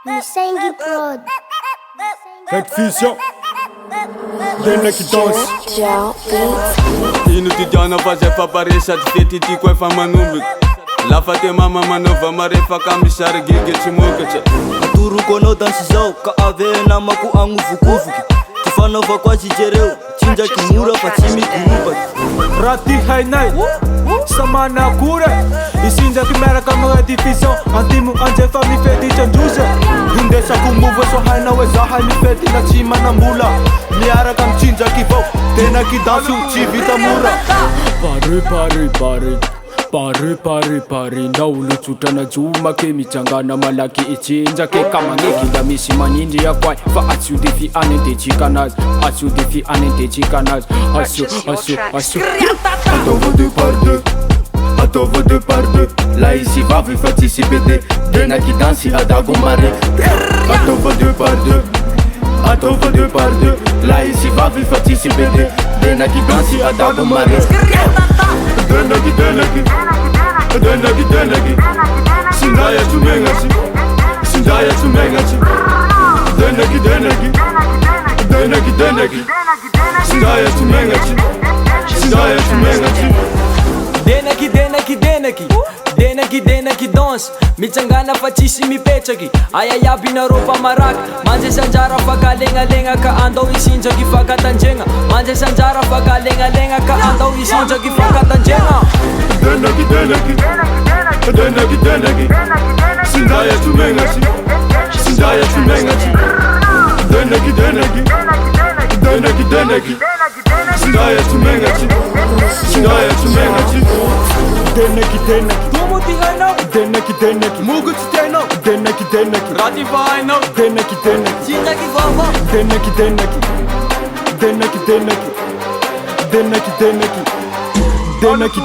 Sangue Prod. Rectification. Dena que danse. Ino ty diana fa zay famparesady fety ty koa efa manomboky. Lafa te mama manova marefa ka misary gege tsy mokatra. Atoroko anao dansy zao ka avy namako agnovokovoky. Ty fanaovako azy jereo tsinjaky mora fa tsy mikorobaky. Raha ty hainay sa manakory isinjaky miaraka amina division antimo anjefa mifety trandrosa. Indesako mova so hainao hoe zahay mifety na tsy manambola. Miaraka mitsinjaky vao tena kidanso tsy vita mora. Pare na olo tsotra na jomake mitsangana malaky itsinjake ka magneky da misy manindry akoay fa atsio defi anentetsika anazy atsio defi anentetsika anazy asio ataova deux par deux ataova deux par deux la izy vavy fa tsisy bede dena kidansy adago mare ataova deux par deux ataova deux par deux la izy vavy fa tsisy bede dena kidansy adago mare Denaki Sindaya tumengachi Sindaya tumengachi Denaki Sindaya tumengachi Sindaya tumengachi Denaki dance mitsangana fa tsisy mipetraky aya iaby narô mpamaraky manje sanjara fakalegnalegna ka andao isindraky fakatandregna manje sanjara fakalegnalegna ka andao isindraky fakatandregna Denaki Sindaya tumengachi Sindaya tumengachi Denaki Sindaya tumengachi Sindaya tumengachi Denaki Como ti hainao Denaki Mugu ti hainao Denaki Ratifa hainao Denaki Sinjaki vava Denaki